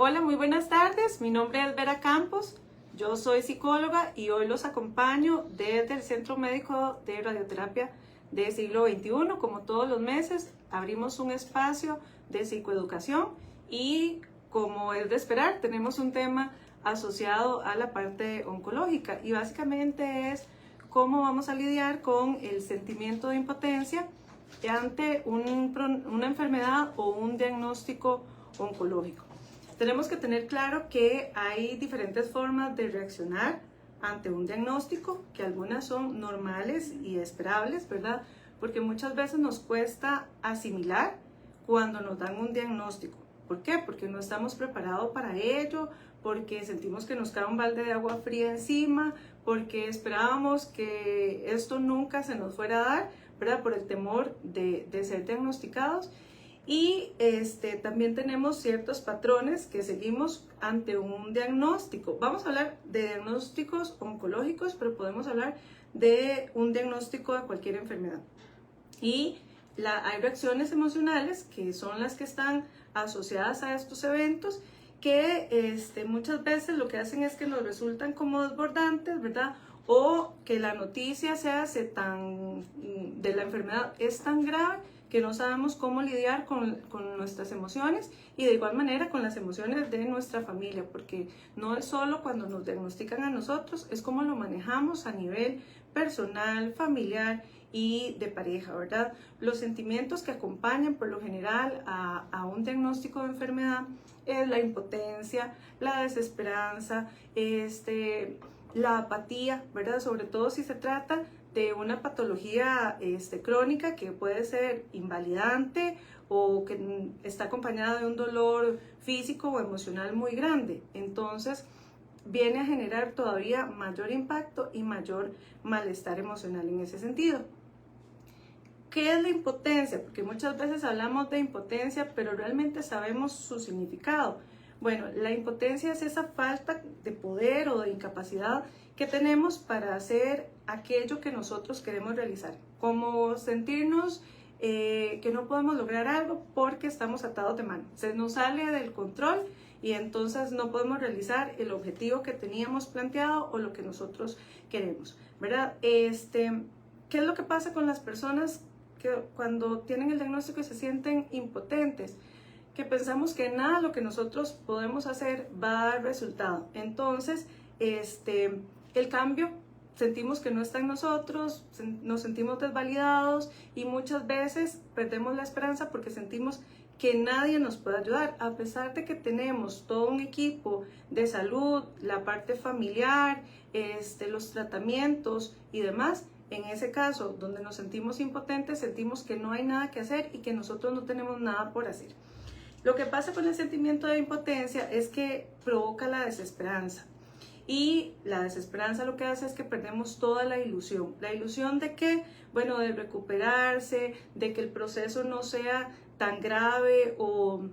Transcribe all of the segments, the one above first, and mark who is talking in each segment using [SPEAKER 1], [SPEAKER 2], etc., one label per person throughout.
[SPEAKER 1] Hola, muy buenas tardes. Mi nombre es Vera Campos. Yo soy psicóloga y hoy los acompaño desde el Centro Médico de Radioterapia de Siglo XXI. Como todos los meses, abrimos un espacio de psicoeducación y, como es de esperar, tenemos un tema asociado a la parte oncológica y básicamente es cómo vamos a lidiar con el sentimiento de impotencia ante una enfermedad o un diagnóstico oncológico. Tenemos que tener claro que hay diferentes formas de reaccionar ante un diagnóstico, que algunas son normales y esperables, ¿verdad? Porque muchas veces nos cuesta asimilar cuando nos dan un diagnóstico. ¿Por qué? Porque no estamos preparados para ello, porque sentimos que nos cae un balde de agua fría encima, porque esperábamos que esto nunca se nos fuera a dar, ¿verdad? Por el temor de ser diagnosticados. Y también tenemos ciertos patrones que seguimos ante un diagnóstico. Vamos a hablar de diagnósticos oncológicos, pero podemos hablar de un diagnóstico de cualquier enfermedad. Y hay reacciones emocionales que son las que están asociadas a estos eventos que muchas veces lo que hacen es que nos resultan como desbordantes, ¿verdad? O que la noticia de la enfermedad es tan grave que no sabemos cómo lidiar con nuestras emociones y de igual manera con las emociones de nuestra familia, porque no es solo cuando nos diagnostican a nosotros, es cómo lo manejamos a nivel personal, familiar y de pareja, ¿verdad? Los sentimientos que acompañan por lo general a un diagnóstico de enfermedad es la impotencia, la desesperanza, la apatía, ¿verdad? Sobre todo si se trata de una patología crónica que puede ser invalidante o que está acompañada de un dolor físico o emocional muy grande. Entonces, viene a generar todavía mayor impacto y mayor malestar emocional en ese sentido. ¿Qué es la impotencia? Porque muchas veces hablamos de impotencia, pero realmente sabemos su significado. Bueno, la impotencia es esa falta de poder o de incapacidad que tenemos para hacer aquello que nosotros queremos realizar. Como sentirnos que no podemos lograr algo porque estamos atados de mano. Se nos sale del control y entonces no podemos realizar el objetivo que teníamos planteado o lo que nosotros queremos, ¿verdad? ¿Qué es lo que pasa con las personas que cuando tienen el diagnóstico y se sienten impotentes? Que pensamos que nada de lo que nosotros podemos hacer va a dar resultado. Entonces, el cambio, sentimos que no está en nosotros, nos sentimos desvalidados y muchas veces perdemos la esperanza porque sentimos que nadie nos puede ayudar, a pesar de que tenemos todo un equipo de salud, la parte familiar, los tratamientos y demás. En ese caso, donde nos sentimos impotentes, sentimos que no hay nada que hacer y que nosotros no tenemos nada por hacer. Lo que pasa con el sentimiento de impotencia es que provoca la desesperanza. Y la desesperanza lo que hace es que perdemos toda la ilusión. ¿La ilusión de qué? Bueno, de recuperarse, de que el proceso no sea tan grave o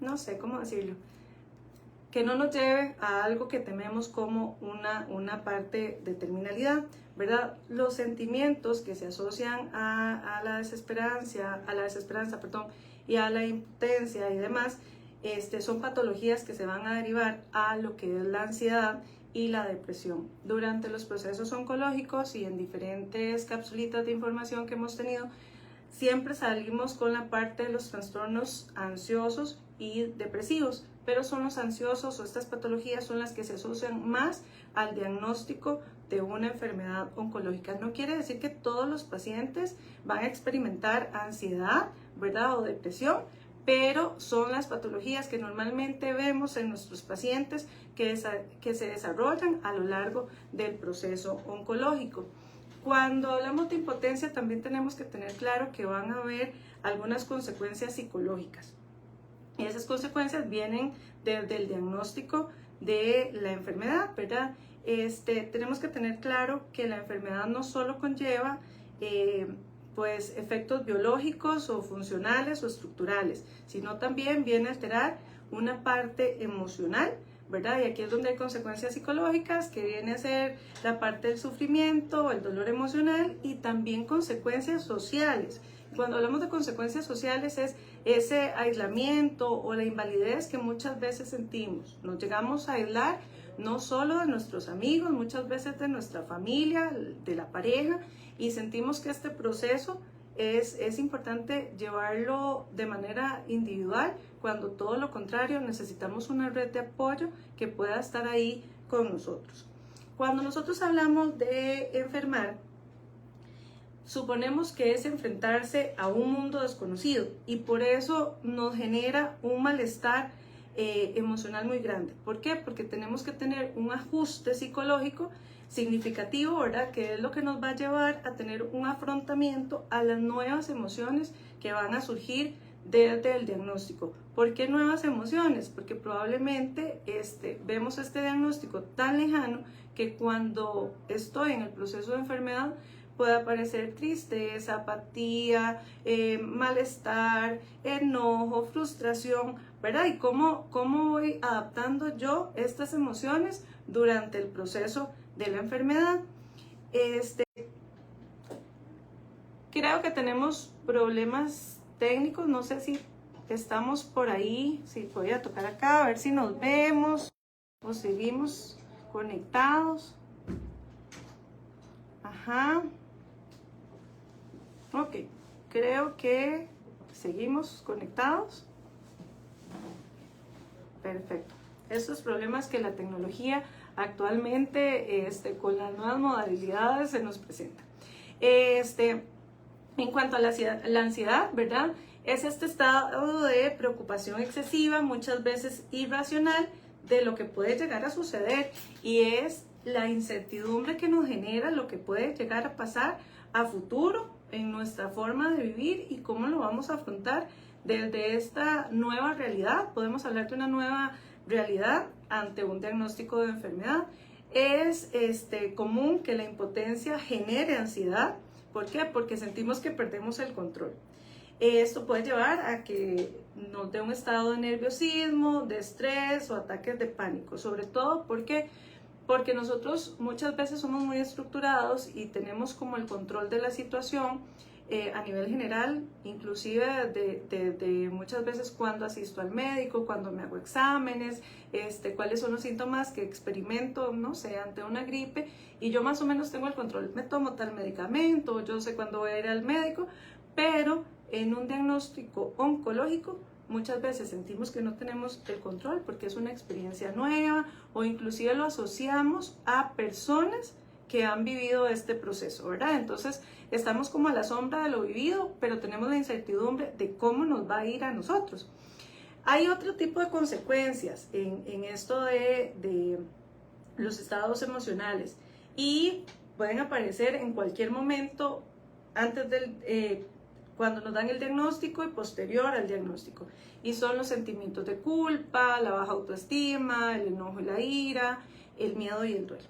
[SPEAKER 1] no sé cómo decirlo, que no nos lleve a algo que tememos como una parte de terminalidad, ¿verdad? Los sentimientos que se asocian a la desesperanza, y a la impotencia y demás, son patologías que se van a derivar a lo que es la ansiedad y la depresión. Durante los procesos oncológicos y en diferentes capsulitas de información que hemos tenido, siempre salimos con la parte de los trastornos ansiosos y depresivos, pero son los ansiosos o estas patologías son las que se asocian más al diagnóstico de una enfermedad oncológica. No quiere decir que todos los pacientes van a experimentar ansiedad, ¿verdad? O depresión, pero son las patologías que normalmente vemos en nuestros pacientes que se desarrollan a lo largo del proceso oncológico. Cuando hablamos de impotencia también tenemos que tener claro que van a haber algunas consecuencias psicológicas. Y esas consecuencias vienen desde el diagnóstico de la enfermedad, ¿verdad? Tenemos que tener claro que la enfermedad no solo conlleva pues efectos biológicos o funcionales o estructurales, sino también viene a alterar una parte emocional, ¿verdad? Y aquí es donde hay consecuencias psicológicas, que viene a ser la parte del sufrimiento, el dolor emocional y también consecuencias sociales. Cuando hablamos de consecuencias sociales es ese aislamiento o la invalidez que muchas veces sentimos. Nos llegamos a aislar no solo de nuestros amigos, muchas veces de nuestra familia, de la pareja, y sentimos que este proceso es importante llevarlo de manera individual, cuando todo lo contrario necesitamos una red de apoyo que pueda estar ahí con nosotros. Cuando nosotros hablamos de enfermar, suponemos que es enfrentarse a un mundo desconocido y por eso nos genera un malestar emocional muy grande. ¿Por qué? Porque tenemos que tener un ajuste psicológico significativo, ¿verdad? Que es lo que nos va a llevar a tener un afrontamiento a las nuevas emociones que van a surgir desde el diagnóstico. ¿Por qué nuevas emociones? Porque probablemente vemos este diagnóstico tan lejano que cuando estoy en el proceso de enfermedad puede aparecer tristeza, apatía, malestar, enojo, frustración, ¿verdad? Y cómo voy adaptando yo estas emociones durante el proceso de la enfermedad. Creo que tenemos problemas técnicos, no sé si estamos por ahí, si voy a tocar acá, a ver si nos vemos o seguimos conectados. Ajá. Ok, creo que seguimos conectados. Perfecto. Estos problemas que la tecnología actualmente con las nuevas modalidades se nos presenta. En cuanto a la ansiedad, ¿verdad? Es este estado de preocupación excesiva, muchas veces irracional, de lo que puede llegar a suceder, y es la incertidumbre que nos genera lo que puede llegar a pasar a futuro en nuestra forma de vivir y cómo lo vamos a afrontar desde esta nueva realidad. Podemos hablar de una nueva realidad ante un diagnóstico de enfermedad. Es común que la impotencia genere ansiedad. ¿Por qué? Porque sentimos que perdemos el control. Esto puede llevar a que nos dé un estado de nerviosismo, de estrés o ataques de pánico. Sobre todo porque nosotros muchas veces somos muy estructurados y tenemos como el control de la situación a nivel general, inclusive de muchas veces cuando asisto al médico, cuando me hago exámenes, cuáles son los síntomas que experimento, no sé, ante una gripe, y yo más o menos tengo el control, me tomo tal medicamento, yo sé cuándo voy a ir al médico, pero en un diagnóstico oncológico muchas veces sentimos que no tenemos el control porque es una experiencia nueva, o inclusive lo asociamos a personas que han vivido este proceso, ¿verdad? Entonces estamos como a la sombra de lo vivido, pero tenemos la incertidumbre de cómo nos va a ir a nosotros. Hay otro tipo de consecuencias en esto de los estados emocionales, y pueden aparecer en cualquier momento antes cuando nos dan el diagnóstico y posterior al diagnóstico, y son los sentimientos de culpa, la baja autoestima, el enojo y la ira, el miedo y el duelo.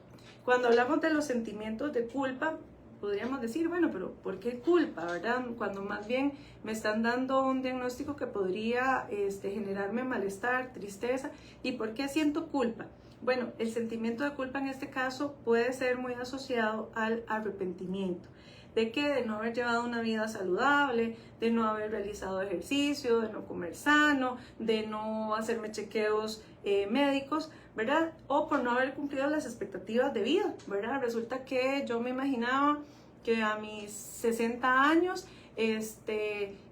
[SPEAKER 1] Cuando hablamos de los sentimientos de culpa, podríamos decir, bueno, pero ¿por qué culpa, verdad? Cuando más bien me están dando un diagnóstico que podría generarme malestar, tristeza. ¿Y por qué siento culpa? Bueno, el sentimiento de culpa en este caso puede ser muy asociado al arrepentimiento. ¿De qué? De no haber llevado una vida saludable, de no haber realizado ejercicio, de no comer sano, de no hacerme chequeos médicos, ¿verdad? O por no haber cumplido las expectativas de vida, ¿verdad? Resulta que yo me imaginaba que a mis 60 años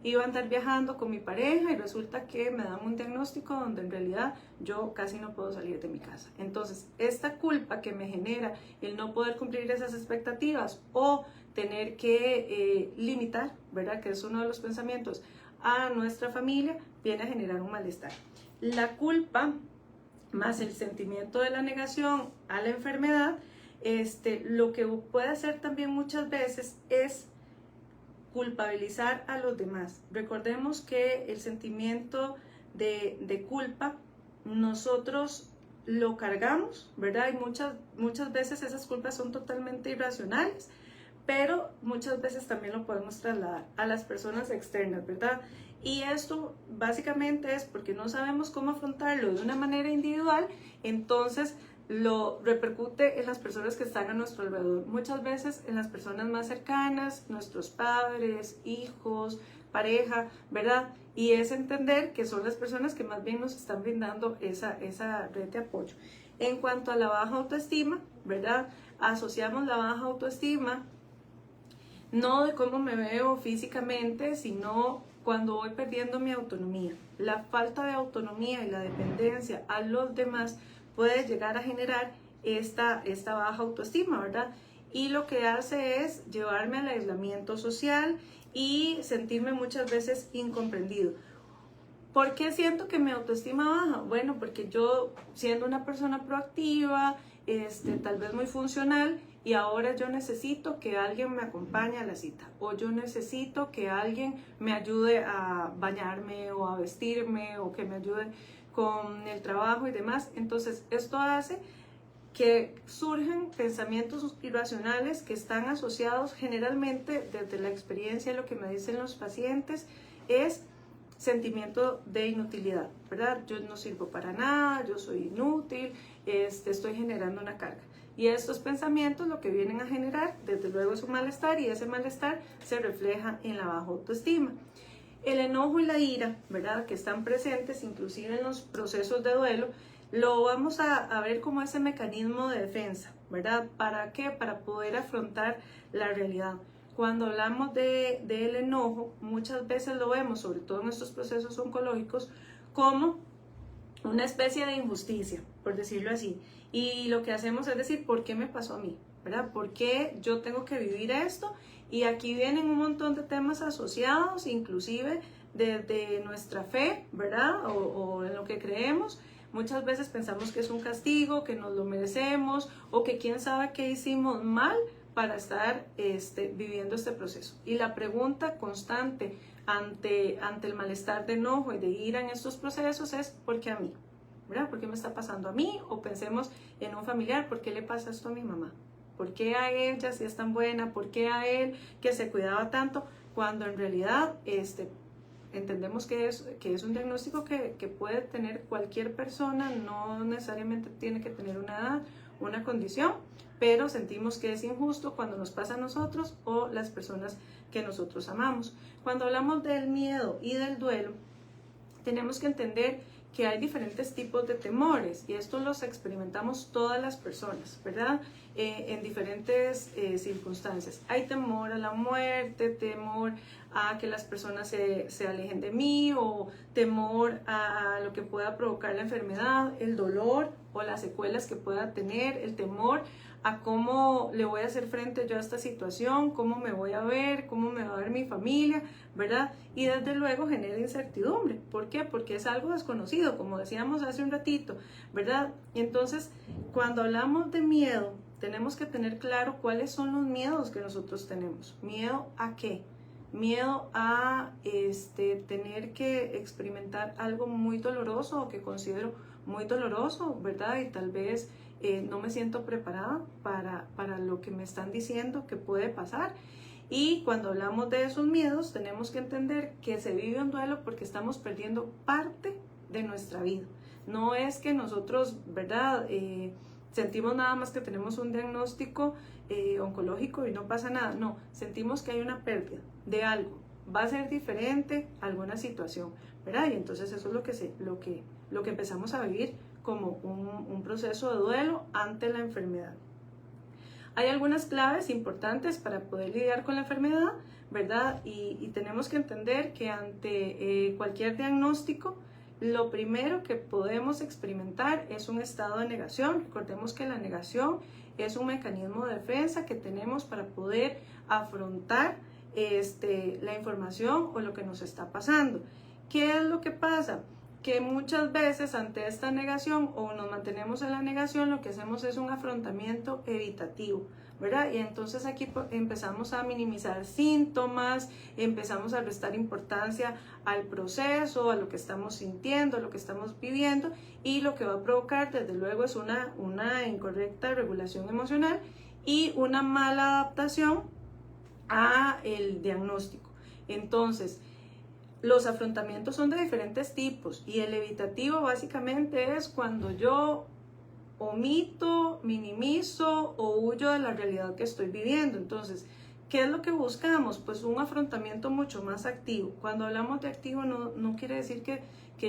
[SPEAKER 1] iba a andar viajando con mi pareja, y resulta que me dan un diagnóstico donde en realidad yo casi no puedo salir de mi casa. Entonces, esta culpa que me genera el no poder cumplir esas expectativas, o tener que limitar, ¿verdad? Que es uno de los pensamientos, a nuestra familia, viene a generar un malestar. La culpa más el sentimiento de la negación a la enfermedad, lo que puede hacer también muchas veces es culpabilizar a los demás. Recordemos que el sentimiento de culpa nosotros lo cargamos, ¿verdad? Y muchas veces esas culpas son totalmente irracionales, pero muchas veces también lo podemos trasladar a las personas externas, ¿verdad? Y esto básicamente es porque no sabemos cómo afrontarlo de una manera individual, entonces lo repercute en las personas que están a nuestro alrededor. Muchas veces en las personas más cercanas, nuestros padres, hijos, pareja, ¿verdad? Y es entender que son las personas que más bien nos están brindando esa red de apoyo. En cuanto a la baja autoestima, ¿verdad? Asociamos la baja autoestima no de cómo me veo físicamente, sino cuando voy perdiendo mi autonomía. La falta de autonomía y la dependencia a los demás puede llegar a generar esta baja autoestima, ¿verdad? Y lo que hace es llevarme al aislamiento social y sentirme muchas veces incomprendido. ¿Por qué siento que mi autoestima baja? Bueno, porque yo siendo una persona proactiva, tal vez muy funcional, y ahora yo necesito que alguien me acompañe a la cita, o yo necesito que alguien me ayude a bañarme o a vestirme, o que me ayude con el trabajo y demás. Entonces esto hace que surgen pensamientos irracionales que están asociados generalmente desde la experiencia. Lo que me dicen los pacientes es sentimiento de inutilidad, ¿verdad? Yo no sirvo para nada, yo soy inútil, estoy generando una carga. Y estos pensamientos lo que vienen a generar, desde luego, es un malestar, y ese malestar se refleja en la baja autoestima. El enojo y la ira, ¿verdad?, que están presentes inclusive en los procesos de duelo, lo vamos a ver como ese mecanismo de defensa, ¿verdad? ¿Para qué? Para poder afrontar la realidad. Cuando hablamos del enojo, muchas veces lo vemos, sobre todo en estos procesos oncológicos, como una especie de injusticia, por decirlo así. Y lo que hacemos es decir, ¿por qué me pasó a mí? ¿Verdad? ¿Por qué yo tengo que vivir esto? Y aquí vienen un montón de temas asociados, inclusive desde nuestra fe, ¿verdad? O en lo que creemos. Muchas veces pensamos que es un castigo, que nos lo merecemos, o que quién sabe qué hicimos mal para estar viviendo este proceso. Y la pregunta constante ante el malestar de enojo y de ira en estos procesos es ¿por qué a mí? ¿Verdad? ¿Por qué me está pasando a mí? O pensemos en un familiar, ¿por qué le pasa esto a mi mamá? ¿Por qué a ella si es tan buena? ¿Por qué a él que se cuidaba tanto? Cuando en realidad entendemos que es un diagnóstico que puede tener cualquier persona, no necesariamente tiene que tener una edad, una condición, pero sentimos que es injusto cuando nos pasa a nosotros o las personas que nosotros amamos. Cuando hablamos del miedo y del duelo, tenemos que entender que hay diferentes tipos de temores, y esto los experimentamos todas las personas, ¿verdad? En diferentes circunstancias. Hay temor a la muerte, temor a que las personas se alejen de mí, o temor a lo que pueda provocar la enfermedad, el dolor o las secuelas que pueda tener, el temor a cómo le voy a hacer frente yo a esta situación, cómo me voy a ver, cómo me va a ver mi familia, ¿verdad? Y desde luego genera incertidumbre. ¿Por qué? Porque es algo desconocido, como decíamos hace un ratito, ¿verdad? Y entonces, cuando hablamos de miedo, tenemos que tener claro cuáles son los miedos que nosotros tenemos. ¿Miedo a qué? Miedo a tener que experimentar algo muy doloroso o que considero muy doloroso, ¿verdad? Y tal vez no me siento preparada para lo que me están diciendo que puede pasar. Y cuando hablamos de esos miedos, tenemos que entender que se vive un duelo porque estamos perdiendo parte de nuestra vida. No es que nosotros, ¿verdad?, sentimos nada más que tenemos un diagnóstico oncológico y no pasa nada. No, sentimos que hay una pérdida de algo. Va a ser diferente alguna situación, ¿verdad? Y entonces eso es lo que empezamos a vivir como un proceso de duelo ante la enfermedad. Hay algunas claves importantes para poder lidiar con la enfermedad, ¿verdad? Y tenemos que entender que ante cualquier diagnóstico, lo primero que podemos experimentar es un estado de negación. Recordemos que la negación es un mecanismo de defensa que tenemos para poder afrontar la información o lo que nos está pasando. ¿Qué es lo que pasa? Que muchas veces ante esta negación o nos mantenemos en la negación, lo que hacemos es un afrontamiento evitativo, ¿verdad? Y entonces aquí empezamos a minimizar síntomas, empezamos a restar importancia al proceso, a lo que estamos sintiendo, a lo que estamos viviendo, y lo que va a provocar desde luego es una incorrecta regulación emocional y una mala adaptación a el diagnóstico. Entonces, los afrontamientos son de diferentes tipos y el evitativo básicamente es cuando yo omito, minimizo o huyo de la realidad que estoy viviendo. Entonces, ¿qué es lo que buscamos? Pues un afrontamiento mucho más activo. Cuando hablamos de activo no quiere decir que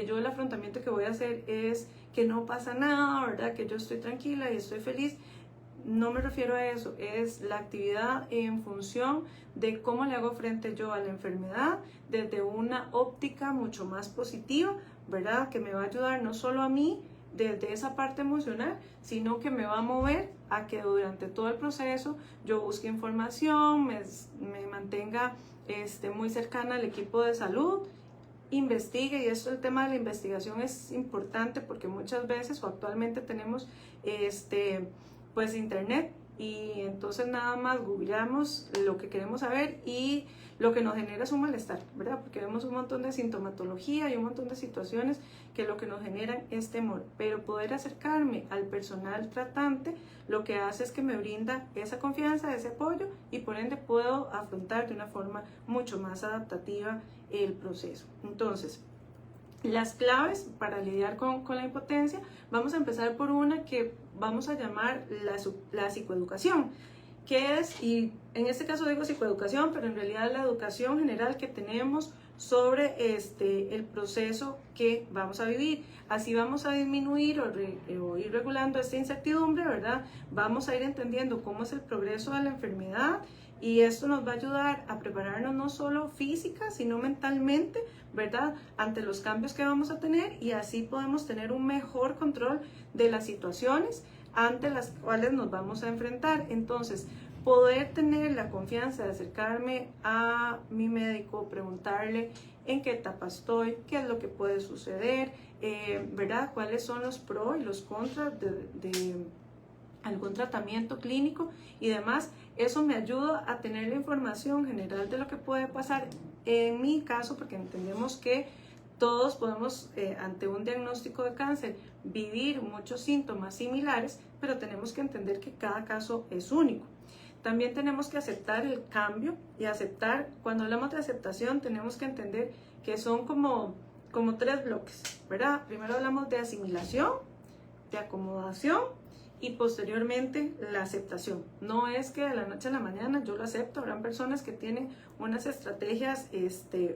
[SPEAKER 1] yo el afrontamiento que voy a hacer es que no pasa nada, ¿verdad? Que yo estoy tranquila y estoy feliz. No me refiero a eso, es la actividad en función de cómo le hago frente yo a la enfermedad desde una óptica mucho más positiva, ¿verdad? Que me va a ayudar no solo a mí desde esa parte emocional, sino que me va a mover a que durante todo el proceso yo busque información, me mantenga muy cercana al equipo de salud, investigue, y esto el tema de la investigación es importante porque muchas veces o actualmente tenemos pues internet y entonces nada más googleamos lo que queremos saber y lo que nos genera es un malestar, ¿verdad? Porque vemos un montón de sintomatología y un montón de situaciones que lo que nos generan es temor, pero poder acercarme al personal tratante lo que hace es que me brinda esa confianza, ese apoyo y por ende puedo afrontar de una forma mucho más adaptativa el proceso. Entonces, las claves para lidiar con la impotencia, vamos a empezar por una que vamos a llamar la psicoeducación, que es, y en este caso digo psicoeducación, pero en realidad la educación general que tenemos sobre el proceso que vamos a vivir. Así vamos a disminuir o ir regulando esta incertidumbre, ¿verdad? Vamos a ir entendiendo cómo es el progreso de la enfermedad y esto nos va a ayudar a prepararnos no solo física, sino mentalmente, ¿verdad? Ante los cambios que vamos a tener y así podemos tener un mejor control de las situaciones ante las cuales nos vamos a enfrentar. Entonces, poder tener la confianza de acercarme a mi médico, preguntarle en qué etapa estoy, qué es lo que puede suceder, ¿verdad? Cuáles son los pros y los contras de algún tratamiento clínico y demás. Eso me ayuda a tener la información general de lo que puede pasar en mi caso, porque entendemos que todos podemos, ante un diagnóstico de cáncer, vivir muchos síntomas similares, pero tenemos que entender que cada caso es único. También tenemos que aceptar el cambio y aceptar, cuando hablamos de aceptación, tenemos que entender que son como tres bloques, ¿verdad? Primero hablamos de asimilación, de acomodación y posteriormente la aceptación. No es que de la noche a la mañana yo lo acepto, habrán personas que tienen unas estrategias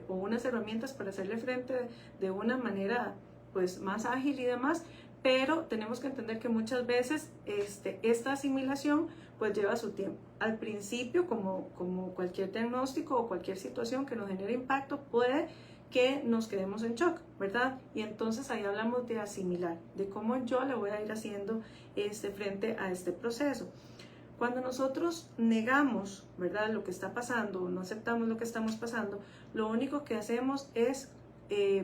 [SPEAKER 1] o unas herramientas para hacerle frente de una manera pues más ágil y demás, pero tenemos que entender que muchas veces esta asimilación pues lleva su tiempo. Al principio, como cualquier diagnóstico o cualquier situación que nos genere impacto, puede que nos quedemos en shock, ¿verdad? Y entonces ahí hablamos de asimilar, de cómo yo le voy a ir haciendo frente a este proceso. Cuando nosotros negamos, ¿verdad?, lo que está pasando, no aceptamos lo que estamos pasando, lo único que hacemos es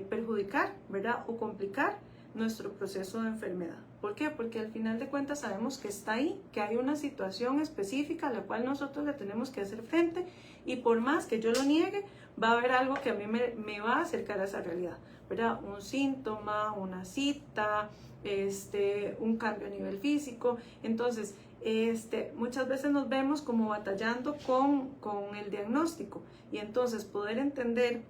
[SPEAKER 1] perjudicar, ¿verdad?, o complicar nuestro proceso de enfermedad. ¿Por qué? Porque al final de cuentas sabemos que está ahí, que hay una situación específica a la cual nosotros le tenemos que hacer frente y por más que yo lo niegue, va a haber algo que a mí me va a acercar a esa realidad, ¿verdad? Un síntoma, una cita, un cambio a nivel físico. Entonces, muchas veces nos vemos como batallando con el diagnóstico y entonces poder entender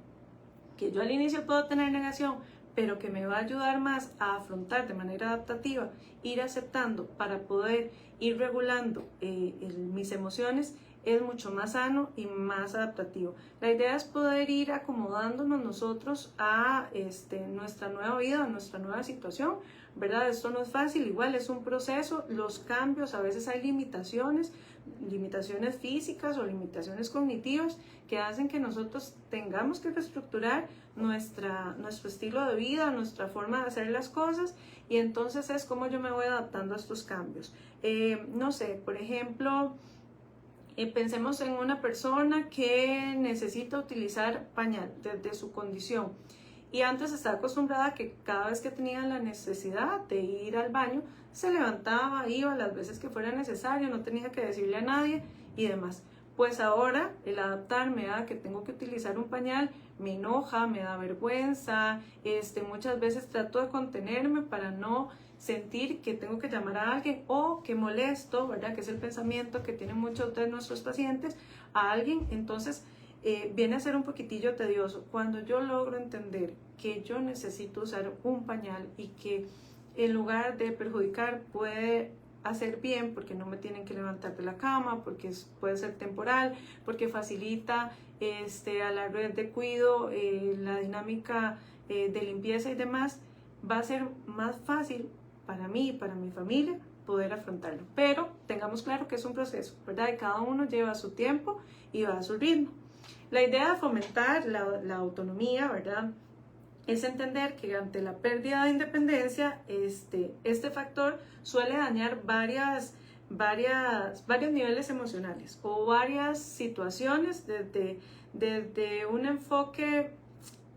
[SPEAKER 1] que yo al inicio puedo tener negación, pero que me va a ayudar más a afrontar de manera adaptativa, ir aceptando para poder ir regulando mis emociones, es mucho más sano y más adaptativo. La idea es poder ir acomodándonos nosotros a nuestra nueva vida, a nuestra nueva situación, ¿verdad? Esto no es fácil, igual es un proceso, los cambios, a veces hay limitaciones físicas o limitaciones cognitivas que hacen que nosotros tengamos que reestructurar nuestro estilo de vida, nuestra forma de hacer las cosas y entonces es como yo me voy adaptando a estos cambios. No sé, por ejemplo, pensemos en una persona que necesita utilizar pañal desde su condición y antes estaba acostumbrada a que cada vez que tenía la necesidad de ir al baño se levantaba, iba las veces que fuera necesario, no tenía que decirle a nadie y demás. Pues ahora el adaptarme a que tengo que utilizar un pañal me enoja, me da vergüenza, muchas veces trato de contenerme para no sentir que tengo que llamar a alguien o que molesto, ¿verdad? Que es el pensamiento que tienen muchos de nuestros pacientes, a alguien, entonces viene a ser un poquitillo tedioso. Cuando yo logro entender que yo necesito usar un pañal y que en lugar de perjudicar puede hacer bien, porque no me tienen que levantar de la cama, porque puede ser temporal, porque facilita a la red de cuidado, la dinámica de limpieza y demás, va a ser más fácil para mí y para mi familia poder afrontarlo. Pero tengamos claro que es un proceso, ¿verdad? Y cada uno lleva su tiempo y va a su ritmo. La idea de fomentar la autonomía, ¿verdad?, es entender que ante la pérdida de independencia, este factor suele dañar varios niveles emocionales o varias situaciones desde un enfoque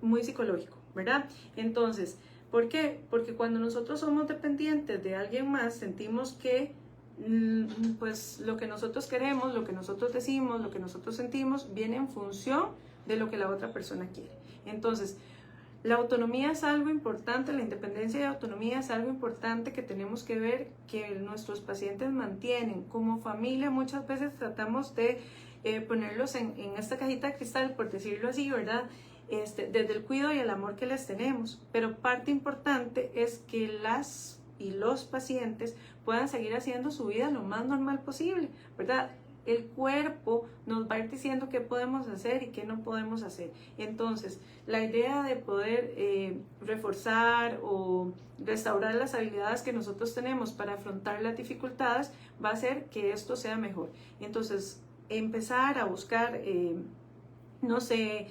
[SPEAKER 1] muy psicológico, ¿verdad? Entonces, ¿por qué? Porque cuando nosotros somos dependientes de alguien más, sentimos que pues lo que nosotros queremos, lo que nosotros decimos, lo que nosotros sentimos, viene en función de lo que la otra persona quiere. Entonces, la autonomía es algo importante, la independencia y autonomía es algo importante que tenemos que ver que nuestros pacientes mantienen. Como familia muchas veces tratamos de ponerlos en esta cajita de cristal, por decirlo así, ¿verdad? Desde el cuidado y el amor que les tenemos. Pero parte importante es que las y los pacientes puedan seguir haciendo su vida lo más normal posible, ¿verdad? El cuerpo nos va a ir diciendo qué podemos hacer y qué no podemos hacer. Entonces, la idea de poder reforzar o restaurar las habilidades que nosotros tenemos para afrontar las dificultades va a hacer que esto sea mejor. Entonces, empezar a buscar, no sé,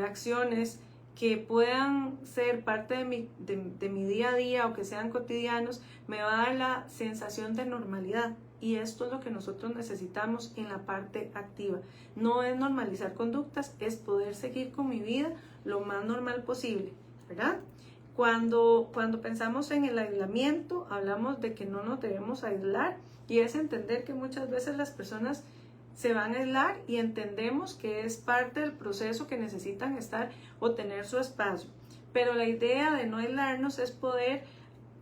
[SPEAKER 1] acciones que puedan ser parte de mi día a día o que sean cotidianos, me va a dar la sensación de normalidad. Y esto es lo que nosotros necesitamos en la parte activa. No es normalizar conductas, es poder seguir con mi vida lo más normal posible, ¿verdad? Cuando pensamos en el aislamiento, hablamos de que no nos debemos aislar y es entender que muchas veces las personas se van a aislar y entendemos que es parte del proceso que necesitan estar o tener su espacio. Pero la idea de no aislarnos es poder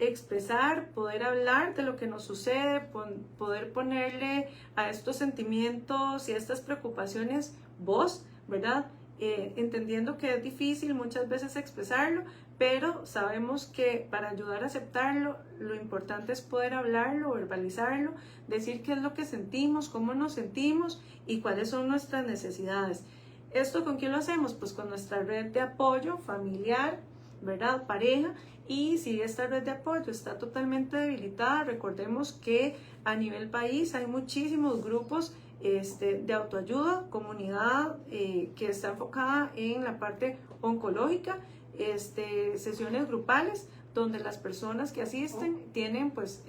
[SPEAKER 1] expresar, poder hablar de lo que nos sucede, poder ponerle a estos sentimientos y a estas preocupaciones voz, ¿verdad? Entendiendo que es difícil muchas veces expresarlo, pero sabemos que para ayudar a aceptarlo, lo importante es poder hablarlo, verbalizarlo, decir qué es lo que sentimos, cómo nos sentimos y cuáles son nuestras necesidades. ¿Esto con quién lo hacemos? Pues con nuestra red de apoyo familiar, ¿verdad? Pareja. Y si esta red de apoyo está totalmente debilitada, recordemos que a nivel país hay muchísimos grupos de autoayuda, comunidad que está enfocada en la parte oncológica, sesiones grupales donde las personas que asisten tienen pues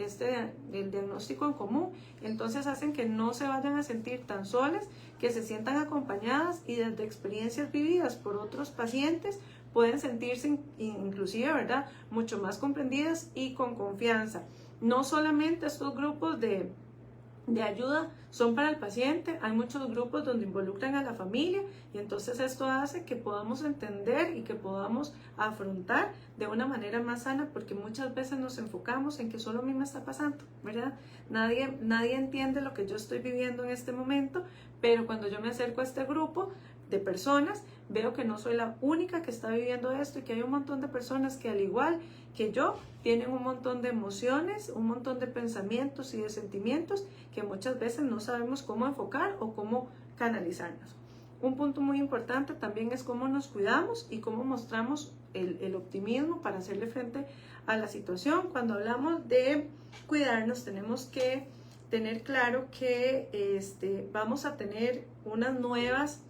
[SPEAKER 1] el diagnóstico en común, entonces hacen que no se vayan a sentir tan solas, que se sientan acompañadas y desde experiencias vividas por otros pacientes pueden sentirse inclusive, ¿verdad?, mucho más comprendidas y con confianza. No solamente estos grupos de ayuda son para el paciente, hay muchos grupos donde involucran a la familia y entonces esto hace que podamos entender y que podamos afrontar de una manera más sana, porque muchas veces nos enfocamos en que solo a mí me está pasando, ¿verdad? Nadie entiende lo que yo estoy viviendo en este momento, pero cuando yo me acerco a este grupo de personas, veo que no soy la única que está viviendo esto y que hay un montón de personas que al igual que yo tienen un montón de emociones, un montón de pensamientos y de sentimientos que muchas veces no sabemos cómo enfocar o cómo canalizarnos. Un punto muy importante también es cómo nos cuidamos y cómo mostramos el optimismo para hacerle frente a la situación. Cuando hablamos de cuidarnos, tenemos que tener claro que vamos a tener unas nuevas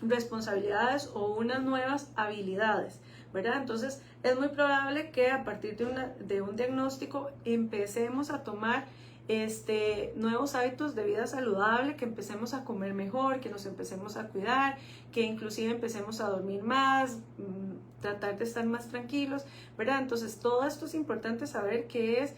[SPEAKER 1] responsabilidades o unas nuevas habilidades, ¿verdad? Entonces es muy probable que a partir de un diagnóstico empecemos a tomar nuevos hábitos de vida saludable, que empecemos a comer mejor, que nos empecemos a cuidar, que inclusive empecemos a dormir más, tratar de estar más tranquilos, ¿verdad? Entonces todo esto es importante saber que es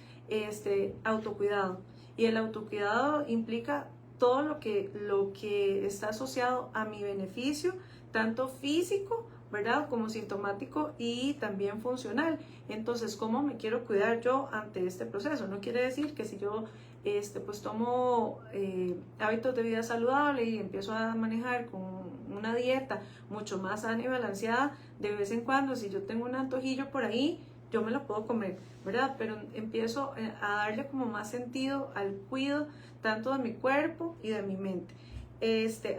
[SPEAKER 1] autocuidado, y el autocuidado implica todo lo que está asociado a mi beneficio, tanto físico ¿verdad? Como sintomático y también funcional. Entonces, ¿cómo me quiero cuidar yo ante este proceso? No quiere decir que si yo pues tomo hábitos de vida saludable y empiezo a manejar con una dieta mucho más sana y balanceada, de vez en cuando, si yo tengo un antojillo por ahí, yo me lo puedo comer, ¿verdad? Pero empiezo a darle como más sentido al cuidado tanto de mi cuerpo y de mi mente.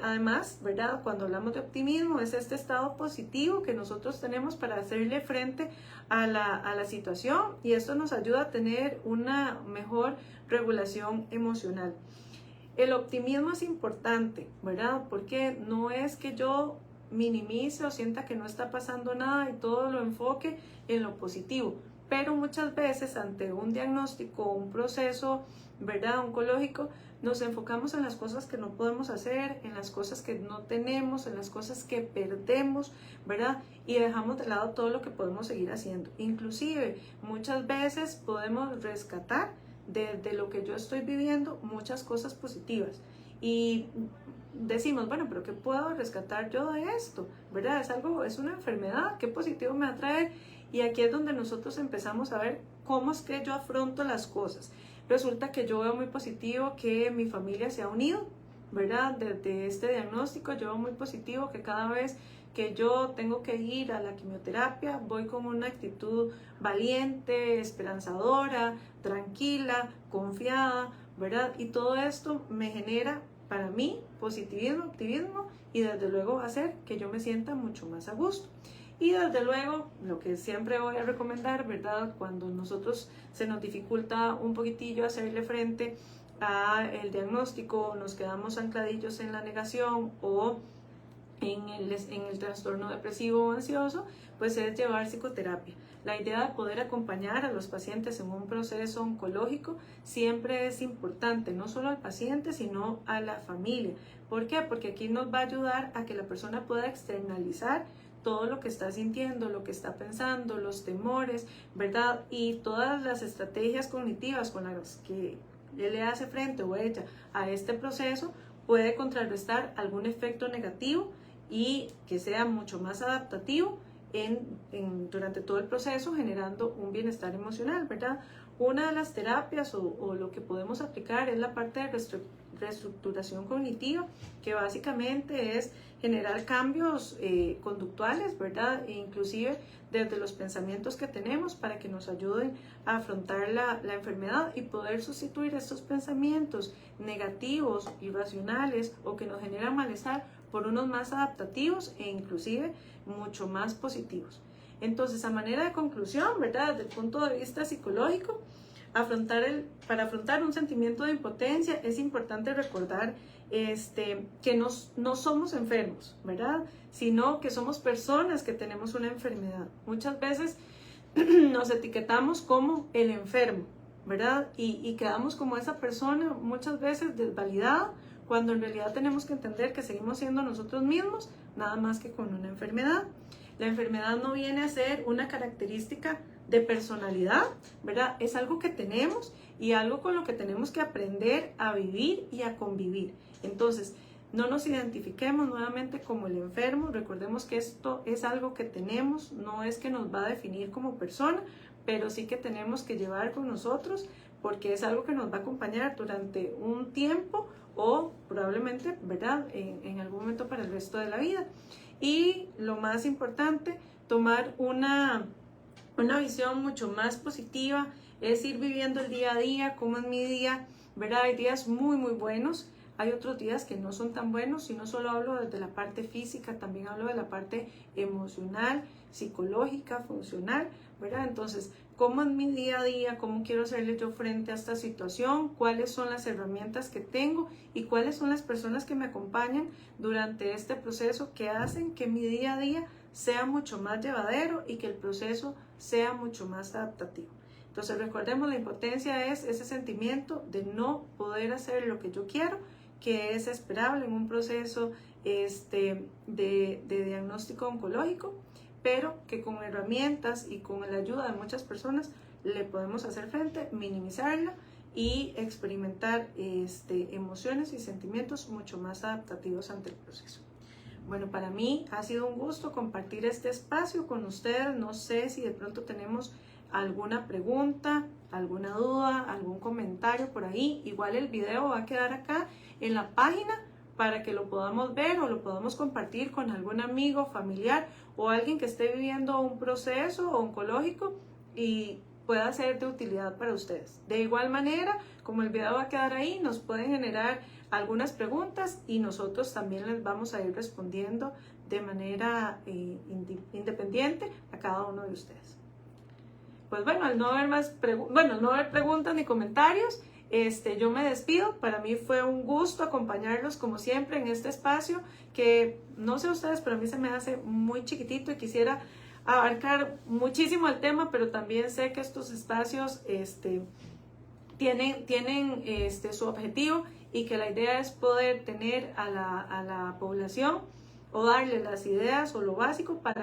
[SPEAKER 1] Además, ¿verdad? Cuando hablamos de optimismo, es este estado positivo que nosotros tenemos para hacerle frente a la situación, y esto nos ayuda a tener una mejor regulación emocional. El optimismo es importante, ¿verdad? Porque no es que yo minimice o sienta que no está pasando nada y todo lo enfoque en lo positivo, pero muchas veces ante un diagnóstico o un proceso, ¿verdad?, oncológico, nos enfocamos en las cosas que no podemos hacer, en las cosas que no tenemos, en las cosas que perdemos, ¿verdad? Y dejamos de lado todo lo que podemos seguir haciendo. Inclusive, muchas veces podemos rescatar de lo que yo estoy viviendo muchas cosas positivas. Y decimos, bueno, pero ¿qué puedo rescatar yo de esto? ¿Verdad? Es una enfermedad, ¿qué positivo me va a traer? Y aquí es donde nosotros empezamos a ver cómo es que yo afronto las cosas. Resulta que yo veo muy positivo que mi familia se ha unido, ¿verdad? Desde este diagnóstico yo veo muy positivo que cada vez que yo tengo que ir a la quimioterapia, voy con una actitud valiente, esperanzadora, tranquila, confiada, ¿verdad? Y todo esto me genera para mí positivismo, optimismo, y desde luego va a hacer que yo me sienta mucho más a gusto. Y desde luego, lo que siempre voy a recomendar, ¿verdad? Cuando nosotros se nos dificulta un poquitillo hacerle frente a el diagnóstico, nos quedamos ancladillos en la negación o en el trastorno depresivo o ansioso, pues es llevar psicoterapia. La idea de poder acompañar a los pacientes en un proceso oncológico siempre es importante, no solo al paciente, sino a la familia. ¿Por qué? Porque aquí nos va a ayudar a que la persona pueda externalizar todo lo que está sintiendo, lo que está pensando, los temores, ¿verdad? Y todas las estrategias cognitivas con las que él le hace frente o ella a este proceso puede contrarrestar algún efecto negativo y que sea mucho más adaptativo durante todo el proceso, generando un bienestar emocional, ¿verdad? Una de las terapias o lo que podemos aplicar es la parte de reestructuración cognitiva, que básicamente es generar cambios conductuales, ¿verdad? E inclusive desde los pensamientos que tenemos para que nos ayuden a afrontar la enfermedad y poder sustituir estos pensamientos negativos, irracionales o que nos generan malestar por unos más adaptativos e inclusive mucho más positivos. Entonces, a manera de conclusión, ¿verdad? Desde el punto de vista psicológico, para afrontar un sentimiento de impotencia es importante recordar que no somos enfermos, ¿verdad? Sino que somos personas que tenemos una enfermedad. Muchas veces nos etiquetamos como el enfermo, ¿verdad? Y quedamos como esa persona muchas veces desvalidada, cuando en realidad tenemos que entender que seguimos siendo nosotros mismos, nada más que con una enfermedad. La enfermedad no viene a ser una característica de personalidad, ¿verdad? Es algo que tenemos y algo con lo que tenemos que aprender a vivir y a convivir. Entonces, no nos identifiquemos nuevamente como el enfermo, recordemos que esto es algo que tenemos, no es que nos va a definir como persona, pero sí que tenemos que llevar con nosotros porque es algo que nos va a acompañar durante un tiempo o probablemente, ¿verdad?, en algún momento para el resto de la vida. Y lo más importante, tomar una visión mucho más positiva, es ir viviendo el día a día, cómo es mi día, ¿verdad? Hay días muy, muy buenos, hay otros días que no son tan buenos, y no solo hablo desde la parte física, también hablo de la parte emocional, psicológica, funcional, ¿verdad? Entonces, ¿cómo es mi día a día? ¿Cómo quiero hacerle yo frente a esta situación? ¿Cuáles son las herramientas que tengo? ¿Y cuáles son las personas que me acompañan durante este proceso que hacen que mi día a día sea mucho más llevadero y que el proceso sea mucho más adaptativo? Entonces, recordemos, la impotencia es ese sentimiento de no poder hacer lo que yo quiero, que es esperable en un proceso de diagnóstico oncológico, pero que con herramientas y con la ayuda de muchas personas le podemos hacer frente, minimizarla y experimentar emociones y sentimientos mucho más adaptativos ante el proceso. Bueno, para mí ha sido un gusto compartir este espacio con ustedes. No sé si de pronto tenemos alguna pregunta, alguna duda, algún comentario por ahí. Igual el video va a quedar acá en la página para que lo podamos ver o lo podamos compartir con algún amigo, familiar o alguien que esté viviendo un proceso oncológico y pueda ser de utilidad para ustedes. De igual manera, como el video va a quedar ahí, nos pueden generar algunas preguntas y nosotros también les vamos a ir respondiendo de manera independiente a cada uno de ustedes. Pues bueno, al no haber no haber preguntas ni comentarios, yo me despido. Para mí fue un gusto acompañarlos como siempre en este espacio que no sé ustedes, pero a mí se me hace muy chiquitito y quisiera abarcar muchísimo el tema, pero también sé que estos espacios tienen su objetivo y que la idea es poder tener a la población o darle las ideas o lo básico para